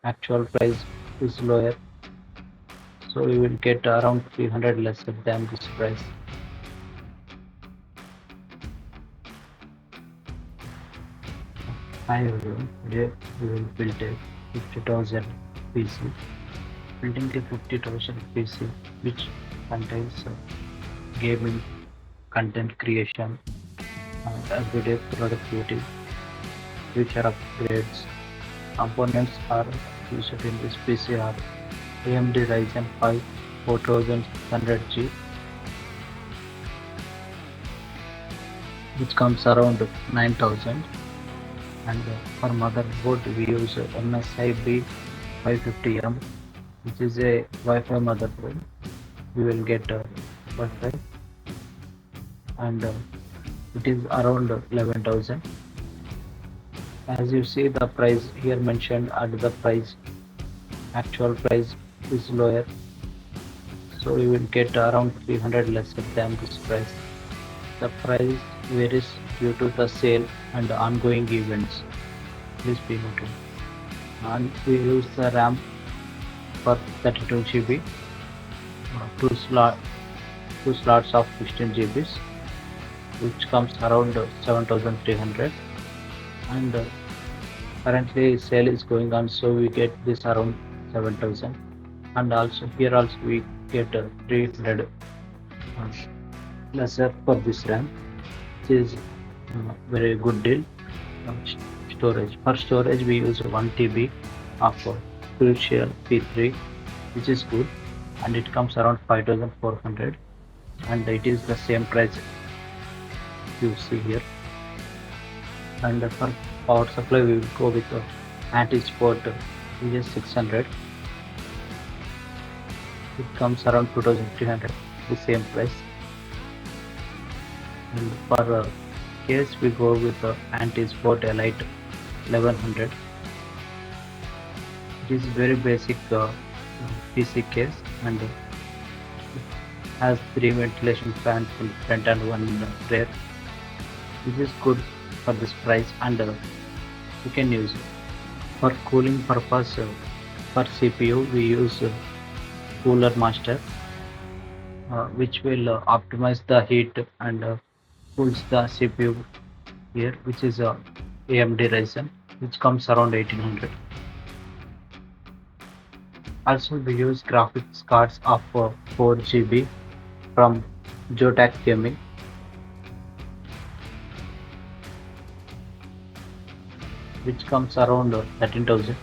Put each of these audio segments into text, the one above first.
actual price is lower, so you will get around 300 lesser than this price. Hi everyone, today we will build a 50,000 PC. Building a 50,000 PC which contains gaming, content creation, everyday productivity, future upgrades. Components are used in this PC are AMD Ryzen 5 4600G, which comes around 9,000, and for motherboard we use MSI B550M, which is a Wi-Fi motherboard. We will get Wi-Fi, and it is around 11,000. As you see, the price here mentioned at the price, actual price is lower, so you will get around 300 lesser than this price. The price varies due to the sale and ongoing events. Please be noted. And we use the RAM for 32 GB, two slots of 16 GB, which comes around 7,300. And currently sale is going on, so we get this around 7,000. And also here also we get 300 lesser for this RAM, which is very good deal. Storage, for storage we use 1 TB of Crucial P3, which is good, and it comes around 5,400, and it is the same price you see here. And for power supply we will go with anti-sport VS600. It comes around 2,300, the same price. And for case we go with anti-sport Elite 1100. It is very basic PC case, and has 3 ventilation fans in front and 1 in the rear. This is good for this price, and you can use it. For cooling purpose, for CPU we use Cooler Master, which will optimize the heat and cools the CPU here, which is AMD Ryzen, which comes around 1800. Also we use graphics cards of 4 GB from Zotac Gaming, which comes around 13,000.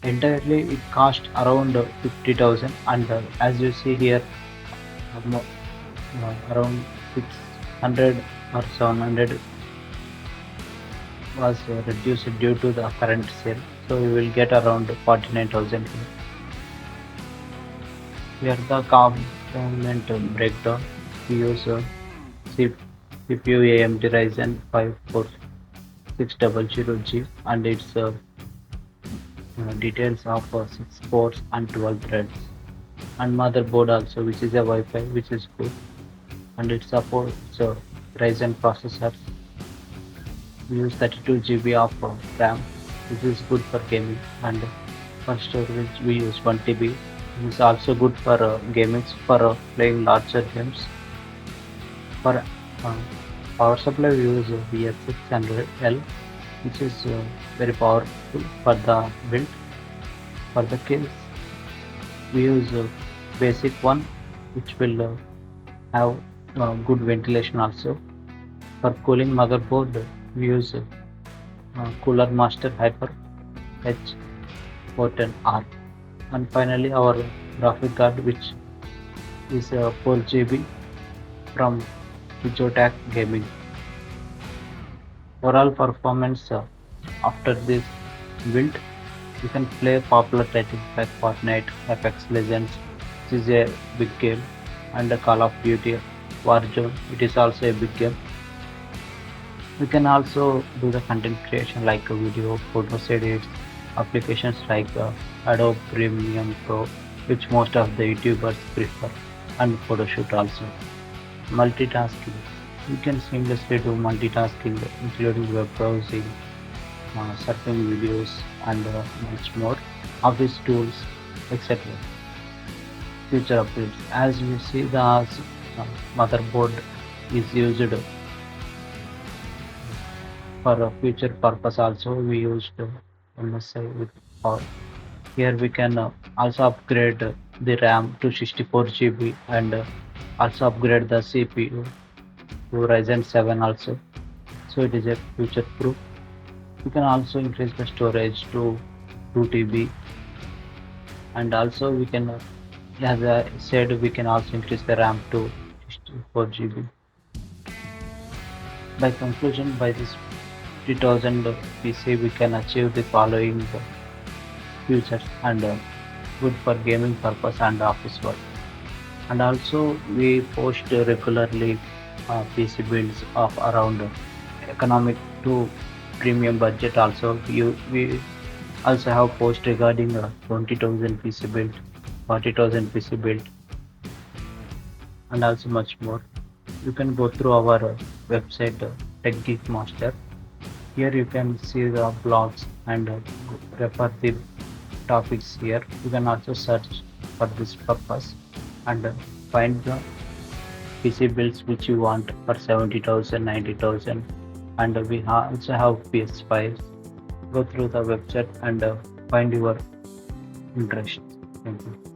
Entirely it cost around 50,000, and as you see here, around 600 or 700 was reduced due to the current sale, so we will get around 49,000 here. Here the component breakdown. We use CPU AMD Ryzen 5 4600G, and its details of 6 ports and 12 threads, and motherboard also, which is a Wi-Fi, which is good, and it supports Ryzen processors. We use 32 GB of RAM, which is good for gaming, and for storage we use 1 TB. This is also good for gaming, for playing larger games. For power supply we use VS600L, which is very powerful for the build. For the case we use basic one, which will have good ventilation also. For cooling motherboard we use Cooler Master Hyper H410R. And finally our graphic card, which is 4 GB from Zotac Gaming. Overall performance after this build, you can play popular titles like Fortnite, Apex Legends, which is a big game, and Call of Duty, Warzone, it is also a big game. You can also do the content creation like a video, photos, edits, applications like Adobe Premium Pro, which most of the YouTubers prefer, and photoshoot also. Multitasking. You can seamlessly do multitasking, including web browsing, surfing videos and much more, office tools, etc. Future updates. As you see, the motherboard is used for a future purpose also. We used MSI with power. Here we can also upgrade the RAM to 64 GB and also upgrade the CPU to Ryzen 7 also. So it is a future proof. We can also increase the storage to 2 TB, and also we can, as I said, we can also increase the RAM to 64 GB. By conclusion, by this 3000 PC, we can achieve the following features and good for gaming purpose and office work. And also we post regularly PC builds of around economic to premium budget. Also, we also have post regarding 20,000 PC build, 40,000 PC build, and also much more. You can go through our website Tech Geek Master. Here you can see the blogs and refer the topics here. You can also search for this purpose and find the PC builds which you want for 70,000, 90,000, and we also have PS5s. Go through the website and find your interest. Thank you.